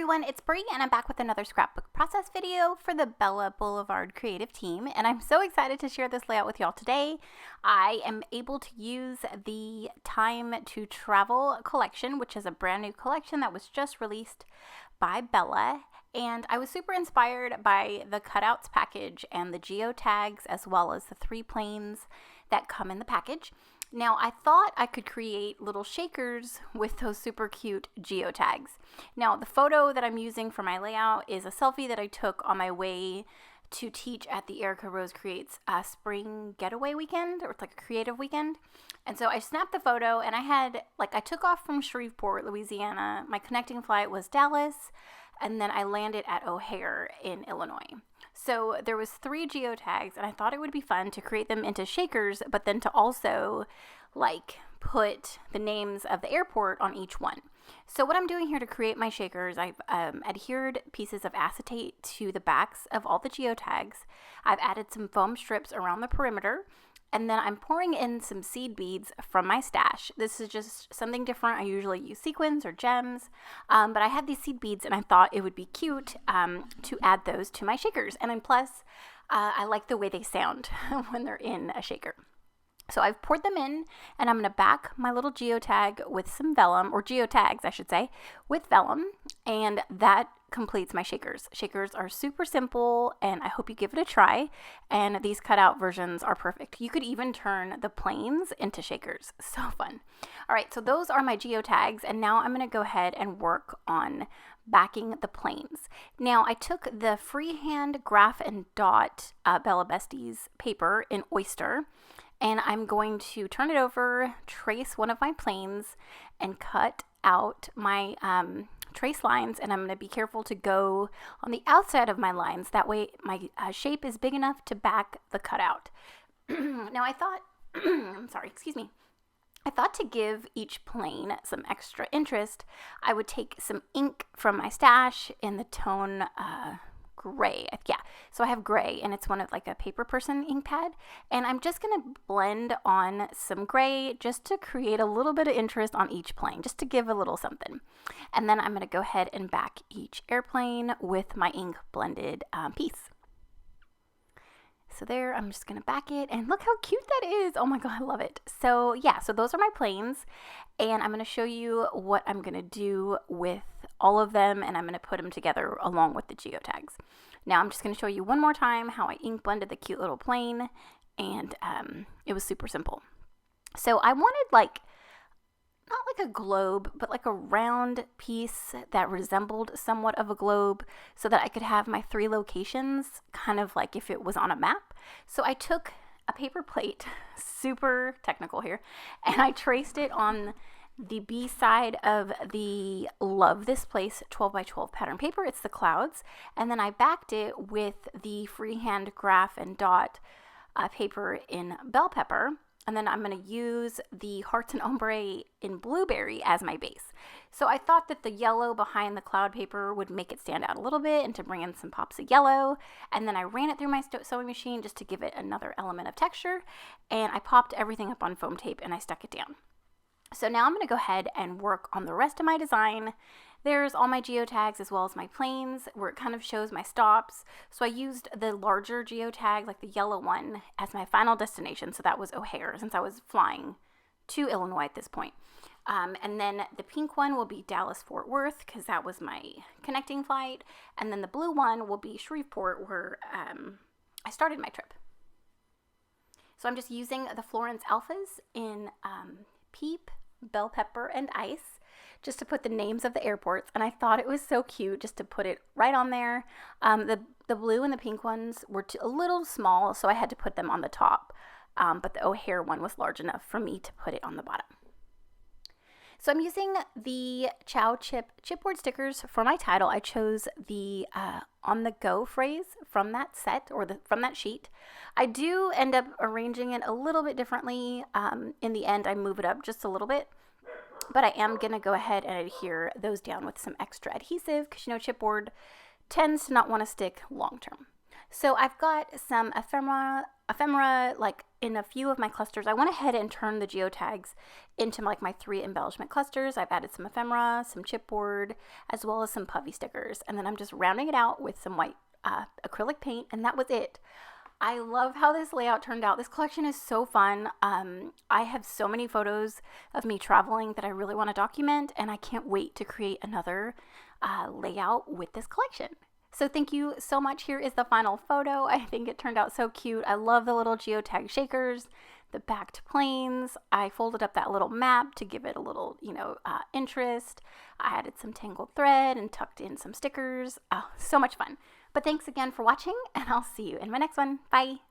everyone, it's Bree and I'm back with another scrapbook process video for the Bella Boulevard creative team, and I'm so excited to share this layout with y'all today. I am able to use the Time to Travel collection, which is a brand new collection that was just released by Bella, and I was super inspired by the cutouts package and the geotags as well as the 3 planes that come in the package. Now, I thought I could create little shakers with those super cute geotags. Now, the photo that I'm using for my layout is a selfie that I took on my way to teach at the Erica Rose Creates spring getaway weekend, or it's like a creative weekend. And so I snapped the photo and I took off from Shreveport, Louisiana. My connecting flight was Dallas, and then I landed at O'Hare in Illinois. So there was 3 geotags, and I thought it would be fun to create them into shakers, but then to also put the names of the airport on each one. So what I'm doing here to create my shakers, I've adhered pieces of acetate to the backs of all the geotags. I've added some foam strips around the perimeter, and then I'm pouring in some seed beads from my stash. This is just something different. I usually use sequins or gems, but I had these seed beads and I thought it would be cute to add those to my shakers. And then plus, I like the way they sound when they're in a shaker. So I've poured them in, and I'm going to back my little geotag with some vellum, or geotags I should say, with vellum, and that completes my shakers. Shakers are super simple, and I hope you give it a try, and these cutout versions are perfect. You could even turn the planes into shakers. So fun. All right, so those are my geotags, and now I'm going to go ahead and work on backing the planes. Now, I took the freehand graph and dot Bella Besties paper in Oyster, and I'm going to turn it over, trace one of my planes, and cut out my trace lines, and I'm going to be careful to go on the outside of my lines. That way my shape is big enough to back the cutout. Now I thought, I thought to give each plane some extra interest, I would take some ink from my stash in the tone gray. Yeah, so I have gray, and it's one of a paper person ink pad, and I'm just going to blend on some gray just to create a little bit of interest on each plane, just to give a little something. And then I'm going to go ahead and back each airplane with my ink blended piece. So there, I'm just going to back it, and look how cute that is. Oh my God, I love it. So yeah, so those are my planes, and I'm going to show you what I'm going to do with all of them, and I'm going to put them together along with the geotags. Now I'm just going to show you one more time how I ink blended the cute little plane, and it was super simple. So I wanted not like a globe, but like a round piece that resembled somewhat of a globe, so that I could have my 3 locations kind of like if it was on a map. So I took a paper plate, super technical here, and I traced it on the B side of the Love This Place 12 by 12 pattern paper. It's the clouds. And then I backed it with the freehand graph and dot paper in bell pepper. And then I'm going to use the hearts and ombre in blueberry as my base. So I thought that the yellow behind the cloud paper would make it stand out a little bit and to bring in some pops of yellow. And then I ran it through my sewing machine just to give it another element of texture. And I popped everything up on foam tape and I stuck it down. So now I'm going to go ahead and work on the rest of my design. There's all my geotags as well as my planes where it kind of shows my stops. So I used the larger geotag, like the yellow one, as my final destination. So that was O'Hare, since I was flying to Illinois at this point. And then the pink one will be Dallas-Fort Worth, because that was my connecting flight. And then the blue one will be Shreveport, where I started my trip. So I'm just using the Florence Alphas in Peep, Bell Pepper, and Ice, just to put the names of the airports, and I thought it was so cute just to put it right on there. The blue and the pink ones were a little small, so I had to put them on the top, but the O'Hare one was large enough for me to put it on the bottom. So I'm using the Chow chipboard stickers for my title. I chose the on the go phrase from that set, or from that sheet. I do end up arranging it a little bit differently. In the end, I move it up just a little bit, but I am going to go ahead and adhere those down with some extra adhesive, because chipboard tends to not want to stick long term. So I've got some ephemera ephemera, like in a few of my clusters. I went ahead and turned the geotags into like my 3 embellishment clusters. I've added some ephemera, some chipboard, as well as some puffy stickers. And then I'm just rounding it out with some white acrylic paint, and that was it. I love how this layout turned out. This collection is so fun. I have so many photos of me traveling that I really want to document, and I can't wait to create another layout with this collection. So thank you so much. Here is the final photo. I think it turned out so cute. I love the little geotag shakers, the backed planes. I folded up that little map to give it a little, interest. I added some tangled thread and tucked in some stickers. Oh, so much fun. But thanks again for watching, and I'll see you in my next one. Bye.